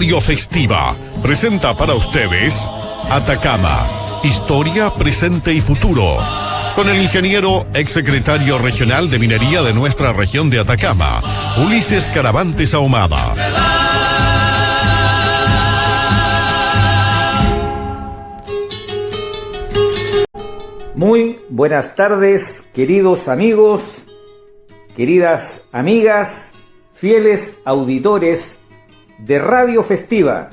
Radio Festiva presenta para ustedes Atacama, historia, presente y futuro, con el ingeniero exsecretario regional de minería de nuestra región de Atacama, Ulises Caravantes Ahumada. Muy buenas tardes, queridos amigos, queridas amigas, fieles auditores de Radio Festiva,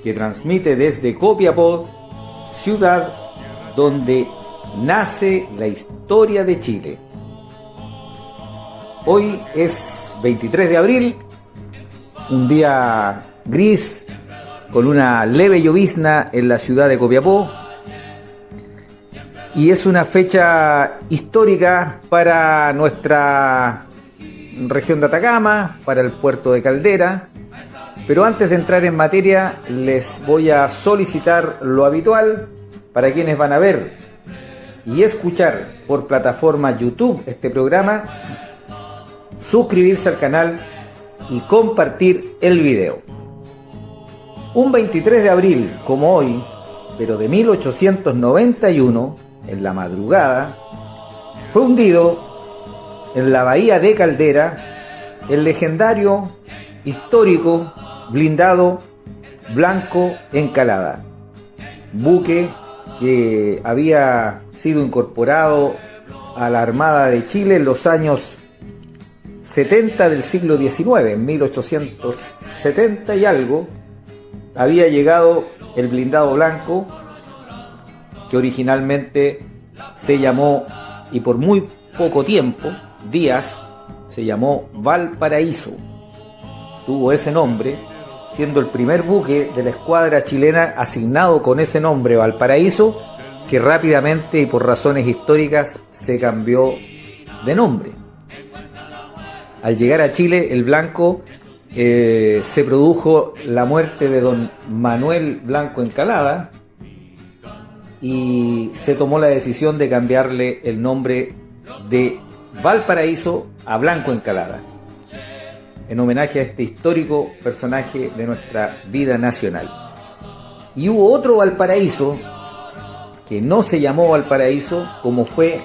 que transmite desde Copiapó, ciudad donde nace la historia de Chile. Hoy es 23 de abril, un día gris con una leve llovizna en la ciudad de Copiapó, y es una fecha histórica para nuestra región de Atacama, para el puerto de Caldera. Pero antes de entrar en materia, les voy a solicitar lo habitual para quienes van a ver y escuchar por plataforma YouTube este programa: suscribirse al canal y compartir el video. Un 23 de abril, como hoy, pero de 1891, en la madrugada, fue hundido en la bahía de Caldera el legendario, histórico, blindado Blanco Encalada, buque que había sido incorporado a la Armada de Chile en los años 70 del siglo XIX. En 1870 y algo había llegado el blindado Blanco, que originalmente se llamó, y por muy poco tiempo, días, se llamó Valparaíso. Tuvo ese nombre, siendo el primer buque de la escuadra chilena asignado con ese nombre, Valparaíso, que rápidamente y por razones históricas se cambió de nombre. Al llegar a Chile, el Blanco, se produjo la muerte de don Manuel Blanco Encalada, y se tomó la decisión de cambiarle el nombre de Valparaíso a Blanco Encalada, en homenaje a este histórico personaje de nuestra vida nacional. Y hubo otro Valparaíso que no se llamó Valparaíso, como fue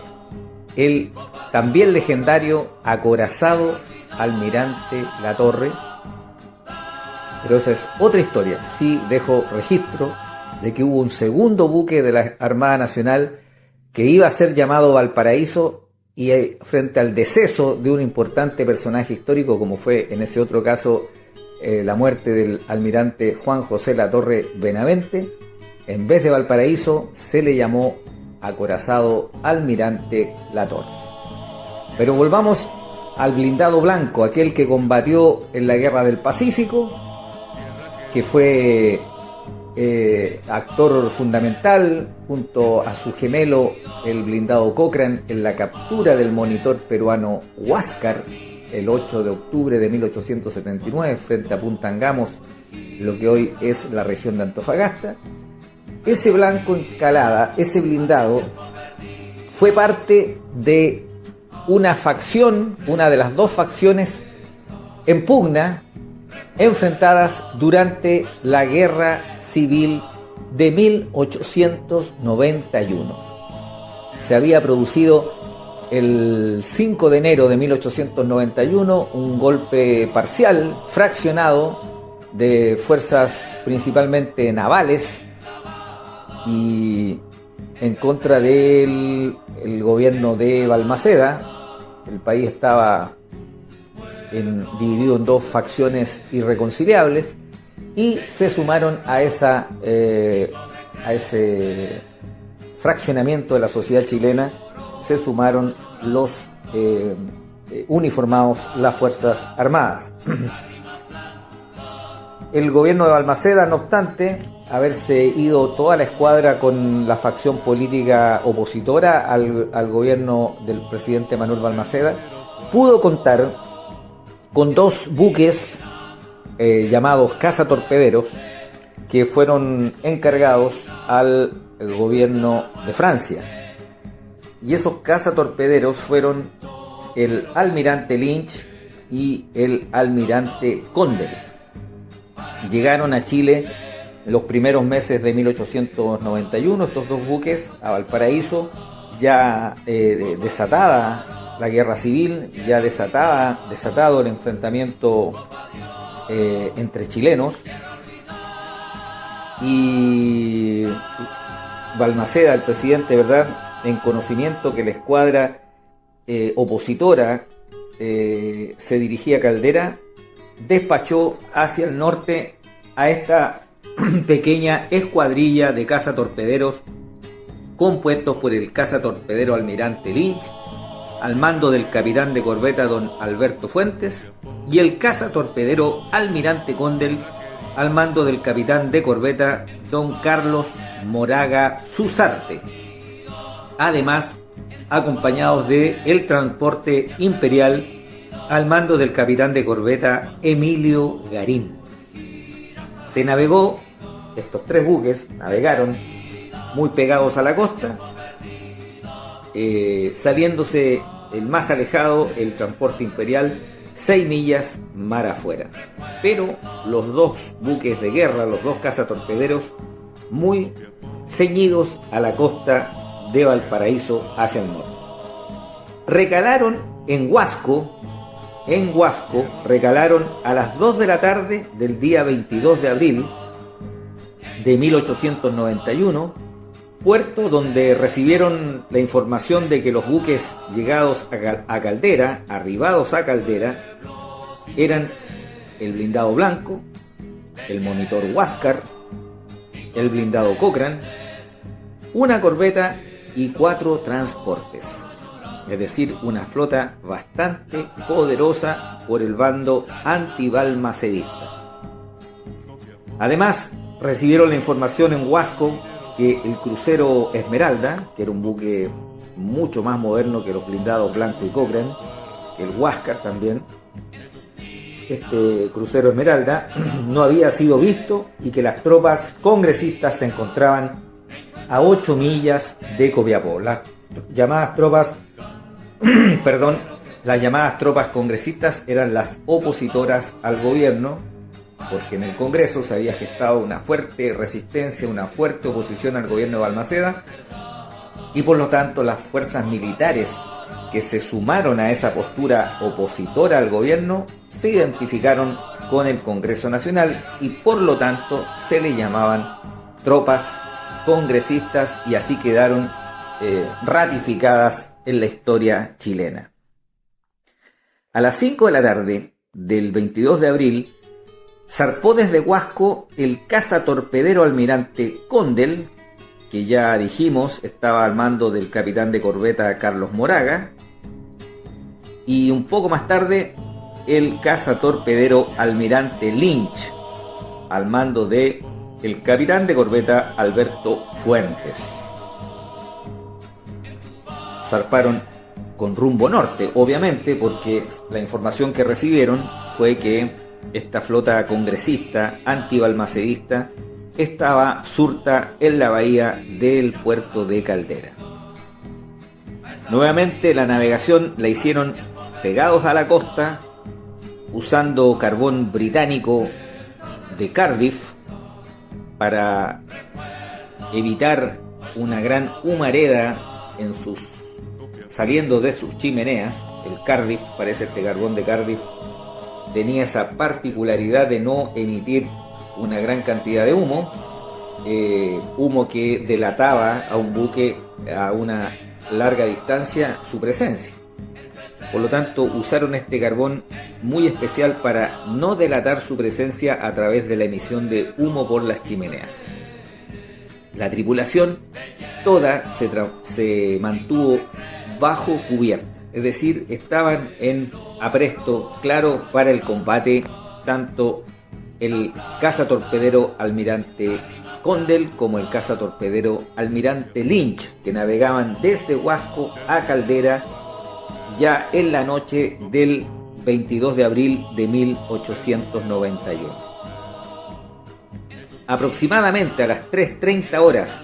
el también legendario acorazado Almirante Latorre, pero esa es otra historia. Sí dejo registro de que hubo un segundo buque de la Armada Nacional que iba a ser llamado Valparaíso, y frente al deceso de un importante personaje histórico, como fue en ese otro caso la muerte del almirante Juan José Latorre Benavente, en vez de Valparaíso se le llamó acorazado Almirante Latorre. Pero volvamos al blindado Blanco, aquel que combatió en la Guerra del Pacífico, que fue actor fundamental junto a su gemelo el blindado Cochrane en la captura del monitor peruano Huáscar el 8 de octubre de 1879 frente a Punta Angamos, lo que hoy es la región de Antofagasta. Ese Blanco Encalada, ese blindado, fue parte de una facción, una de las dos facciones en pugna enfrentadas durante la Guerra Civil de 1891. Se había producido el 5 de enero de 1891 un golpe parcial, fraccionado, de fuerzas principalmente navales y en contra del gobierno de Balmaceda. El país estaba dividido en dos facciones irreconciliables, y se sumaron a ese fraccionamiento de la sociedad chilena, se sumaron los uniformados, las Fuerzas Armadas. El gobierno de Balmaceda, no obstante haberse ido toda la escuadra con la facción política opositora al gobierno del presidente Manuel Balmaceda, pudo contar con dos buques llamados cazatorpederos, que fueron encargados al gobierno de Francia. Y esos cazatorpederos fueron el almirante Lynch y el almirante Condell. llegaron a Chile en los primeros meses de 1891, estos dos buques, a Valparaíso, ya desatada la guerra civil, ya desatado el enfrentamiento entre chilenos, y Balmaceda, el presidente, ¿verdad?, en conocimiento que la escuadra opositora se dirigía a Caldera, despachó hacia el norte a esta pequeña escuadrilla de cazatorpederos compuestos por el cazatorpedero Almirante Lynch, al mando del capitán de corbeta don Alberto Fuentes, y el cazatorpedero Almirante Condel, al mando del capitán de corbeta don Carlos Moraga Susarte, además acompañados de el transporte imperial al mando del capitán de corbeta Emilio Garín. Se navegó, estos tres buques navegaron muy pegados a la costa, saliéndose el más alejado, el transporte imperial, 6 millas mar afuera. Pero los dos buques de guerra, los dos cazatorpederos, muy ceñidos a la costa de Valparaíso hacia el norte. Recalaron en Huasco, recalaron a las 2 de la tarde del día 22 de abril de 1891, puerto donde recibieron la información de que los buques llegados a Caldera, arribados a Caldera, eran el blindado Blanco, el monitor Huáscar, el blindado Cochrane, una corbeta y 4 transportes. Es decir, una flota bastante poderosa por el bando antibalmacedista. Además, recibieron la información en Huasco que el crucero Esmeralda, que era un buque mucho más moderno que los blindados Blanco y Cochrane, que el Huáscar también, este crucero Esmeralda no había sido visto y que las tropas congresistas se encontraban a 8 millas de Copiapó. Las llamadas tropas congresistas eran las opositoras al gobierno, porque en el Congreso se había gestado una fuerte resistencia, una fuerte oposición al gobierno de Balmaceda, y por lo tanto las fuerzas militares que se sumaron a esa postura opositora al gobierno se identificaron con el Congreso Nacional y por lo tanto se le llamaban tropas congresistas, y así quedaron ratificadas en la historia chilena. A las 5 de la tarde del 22 de abril zarpó desde Huasco el cazatorpedero Almirante Condel, que ya dijimos estaba al mando del capitán de corbeta Carlos Moraga, y un poco más tarde el cazatorpedero Almirante Lynch, al mando de el capitán de corbeta Alberto Fuentes. Zarparon con rumbo norte, obviamente, porque la información que recibieron fue que esta flota congresista antibalmacedista estaba surta en la bahía del puerto de Caldera. Nuevamente la navegación la hicieron pegados a la costa, usando carbón británico de Cardiff para evitar una gran humareda saliendo de sus chimeneas. El Cardiff, parece este carbón de Cardiff, tenía esa particularidad de no emitir una gran cantidad de humo, humo que delataba a un buque a una larga distancia su presencia. Por lo tanto, usaron este carbón muy especial para no delatar su presencia a través de la emisión de humo por las chimeneas. La tripulación toda se mantuvo bajo cubierta, es decir, estaban en apresto claro para el combate, tanto el cazatorpedero Almirante Condel como el cazatorpedero Almirante Lynch, que navegaban desde Huasco a Caldera ya en la noche del 22 de abril de 1891. Aproximadamente a las 3:30 horas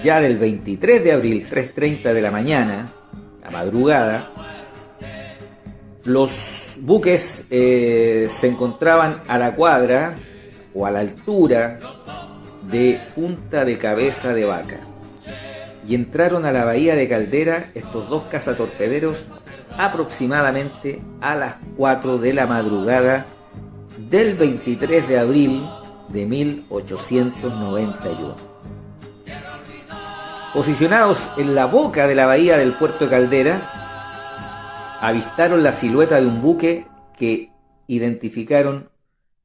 ya del 23 de abril, 3:30 de la mañana, la madrugada, los buques se encontraban a la cuadra o a la altura de Punta de Cabeza de Vaca, y entraron a la bahía de Caldera estos dos cazatorpederos aproximadamente a las 4 de la madrugada del 23 de abril de 1891. Posicionados en la boca de la bahía del puerto de Caldera, avistaron la silueta de un buque que identificaron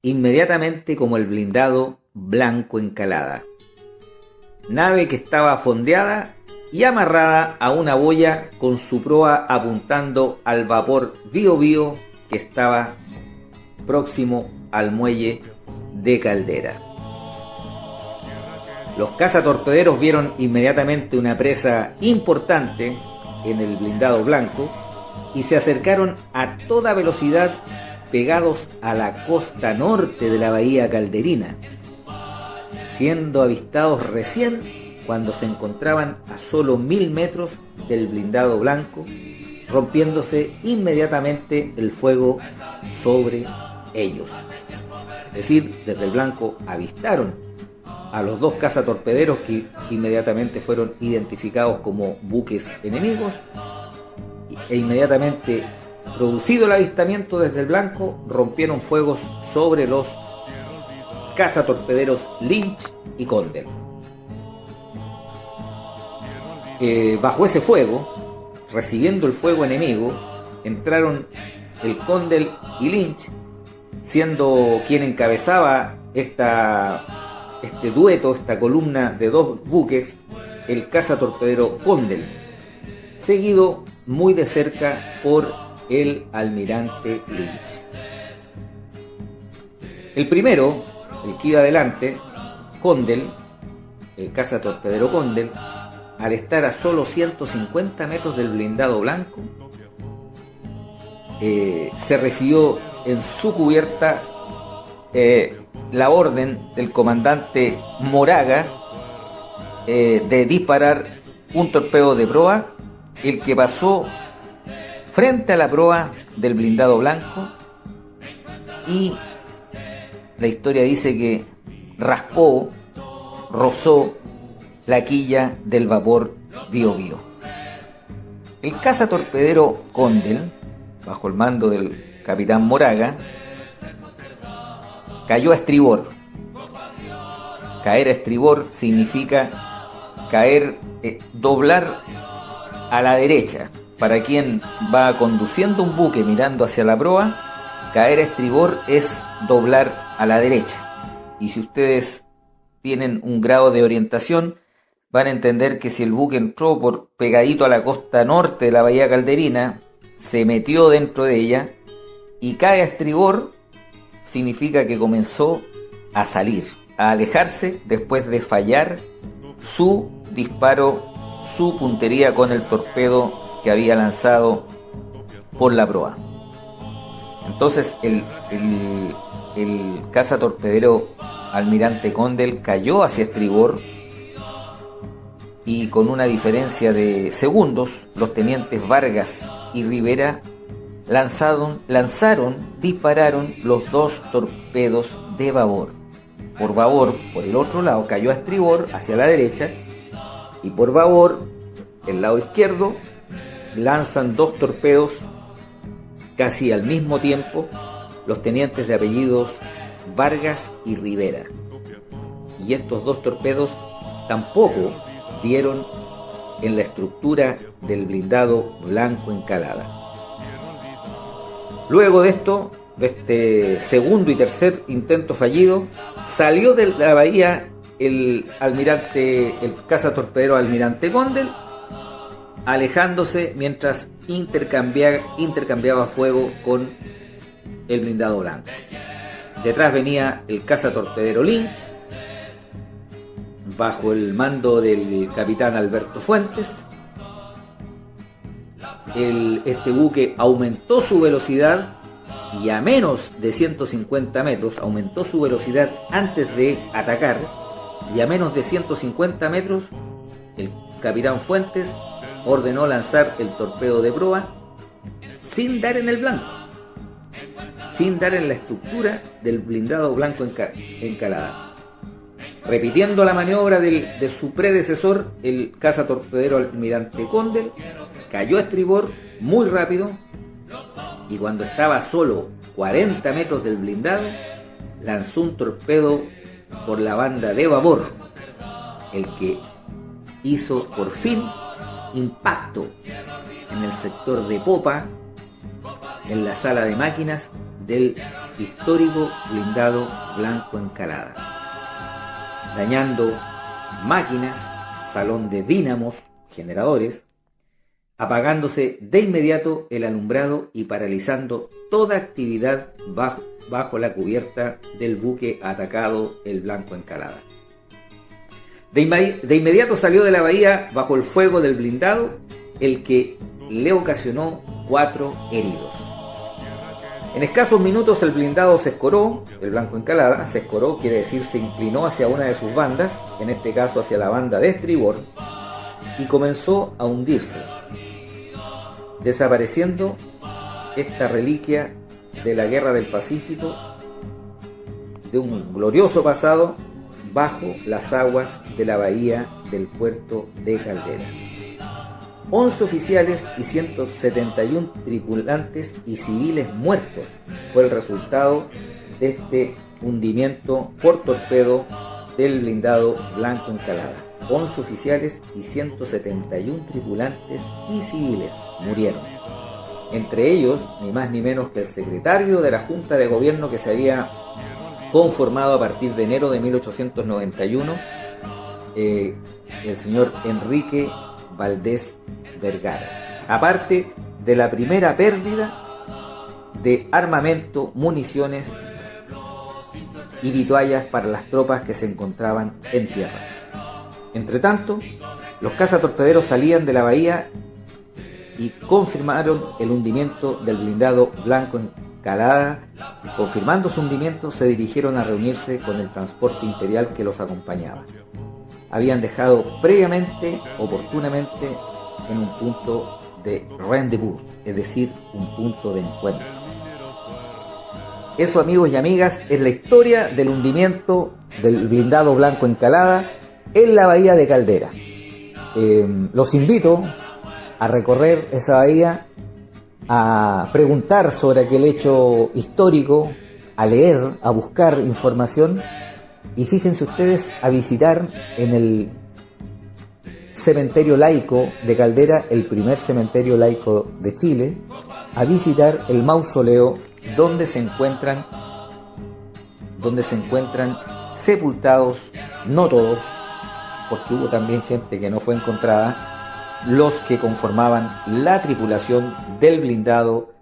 inmediatamente como el blindado Blanco Encalada, nave que estaba fondeada y amarrada a una boya con su proa apuntando al vapor Bío Bío que estaba próximo al muelle de Caldera. Los cazatorpederos vieron inmediatamente una presa importante en el blindado Blanco y se acercaron a toda velocidad pegados a la costa norte de la bahía calderina, siendo avistados recién cuando se encontraban a solo 1000 metros del blindado Blanco, rompiéndose inmediatamente el fuego sobre ellos. Es decir, desde el Blanco avistaron a los dos cazatorpederos que inmediatamente fueron identificados como buques enemigos, e inmediatamente producido el avistamiento desde el Blanco, rompieron fuegos sobre los cazatorpederos Lynch y Condell. Bajo ese fuego, recibiendo el fuego enemigo, entraron el Condell y Lynch, siendo quien encabezaba este dueto, esta columna de dos buques, el cazatorpedero Condell, seguido muy de cerca por el almirante Lynch. El primero, el que iba adelante, Condell, el cazatorpedero Condell, al estar a solo 150 metros del blindado Blanco, se recibió en su cubierta la orden del comandante Moraga de disparar un torpedo de proa, el que pasó frente a la proa del blindado Blanco, y la historia dice que rozó la quilla del vapor Bío Bío. El cazatorpedero Condell, bajo el mando del capitán Moraga, cayó a estribor. Caer a estribor significa doblar a la derecha. Para quien va conduciendo un buque mirando hacia la proa, caer a estribor es doblar a la derecha. Y si ustedes tienen un grado de orientación, van a entender que si el buque entró por pegadito a la costa norte de la bahía calderina, se metió dentro de ella y cae a estribor, significa que comenzó a salir, a alejarse después de fallar su disparo, su puntería con el torpedo que había lanzado por la proa. Entonces el cazatorpedero almirante Condell cayó hacia estribor, y con una diferencia de segundos, los tenientes Vargas y Rivera dispararon los dos torpedos de babor. Por babor, por el otro lado, cayó a estribor hacia la derecha, y por babor, el lado izquierdo, lanzan dos torpedos casi al mismo tiempo los tenientes de apellidos Vargas y Rivera. Y estos dos torpedos tampoco dieron en la estructura del blindado Blanco Encalada. Luego de esto, de este segundo y tercer intento fallido, salió de la bahía el cazatorpedero almirante Condell, alejándose mientras intercambiaba fuego con el blindado Blanco. Detrás venía el cazatorpedero Lynch, bajo el mando del capitán Alberto Fuentes. Este buque aumentó su velocidad y a menos de 150 metros, aumentó su velocidad antes de atacar, y a menos de 150 metros el capitán Fuentes ordenó lanzar el torpedo de proa sin dar en el blanco, sin dar en la estructura del blindado Blanco Encalada. Repitiendo la maniobra de su predecesor, el cazatorpedero Almirante Condel cayó a estribor muy rápido y cuando estaba a solo 40 metros del blindado, lanzó un torpedo por la banda de babor, el que hizo por fin impacto en el sector de popa, en la sala de máquinas del histórico blindado Blanco Encalada, dañando máquinas, salón de dínamos, generadores, apagándose de inmediato el alumbrado y paralizando toda actividad bajo la cubierta del buque atacado, el Blanco Encalada. De inmediato salió de la bahía bajo el fuego del blindado, el que le ocasionó 4 heridos. En escasos minutos el blindado se escoró, el Blanco Encalada se escoró, quiere decir se inclinó hacia una de sus bandas, en este caso hacia la banda de estribor, y comenzó a hundirse, desapareciendo esta reliquia de la Guerra del Pacífico, de un glorioso pasado bajo las aguas de la bahía del puerto de Caldera. 11 oficiales y 171 tripulantes y civiles muertos fue el resultado de este hundimiento por torpedo del blindado Blanco Encalada. 11 oficiales y 171 tripulantes y civiles murieron. Entre ellos, ni más ni menos que el secretario de la Junta de Gobierno que se había conformado a partir de enero de 1891, el señor Enrique Valdés Vergara. Aparte de la primera pérdida de armamento, municiones y vituallas para las tropas que se encontraban en tierra. Entre tanto, los cazatorpederos salían de la bahía y confirmaron el hundimiento del blindado Blanco Encalada. Confirmando su hundimiento, se dirigieron a reunirse con el transporte imperial que los acompañaba. Habían dejado previamente, oportunamente, en un punto de rendezvous, es decir, un punto de encuentro. Eso, amigos y amigas, es la historia del hundimiento del blindado Blanco Encalada en la bahía de Caldera. Los invito a recorrer esa bahía, a preguntar sobre aquel hecho histórico, a leer, a buscar información y fíjense ustedes a visitar en el cementerio laico de Caldera, el primer cementerio laico de Chile, a visitar el mausoleo donde se encuentran sepultados, no todos, porque hubo también gente que no fue encontrada, los que conformaban la tripulación del blindado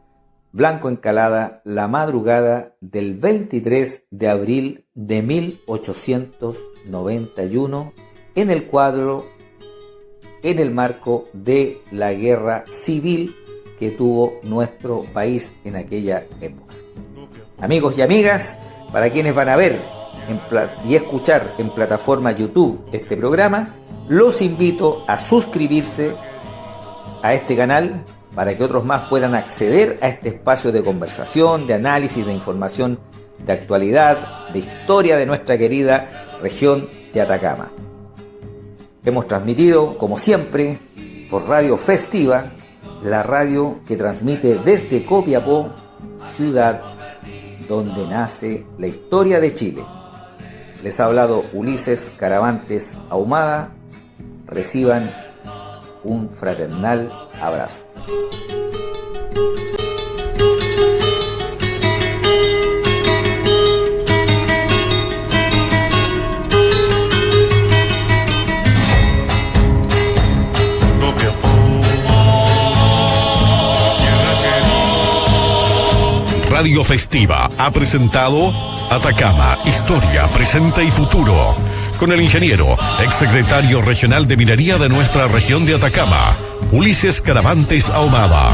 Blanco Encalada la madrugada del 23 de abril de 1891 en el cuadro, en el marco de la guerra civil que tuvo nuestro país en aquella época. Amigos y amigas, para quienes van a ver y escuchar en plataforma YouTube este programa, los invito a suscribirse a este canal para que otros más puedan acceder a este espacio de conversación, de análisis, de información, de actualidad, de historia de nuestra querida región de Atacama. Hemos transmitido, como siempre, por Radio Festiva, la radio que transmite desde Copiapó, ciudad donde nace la historia de Chile. Les ha hablado Ulises Caravantes Ahumada. Reciban un fraternal abrazo. Radio Festiva ha presentado Atacama, Historia, Presente y Futuro, con el ingeniero, exsecretario regional de Minería de nuestra región de Atacama, Ulises Caravantes Ahumada.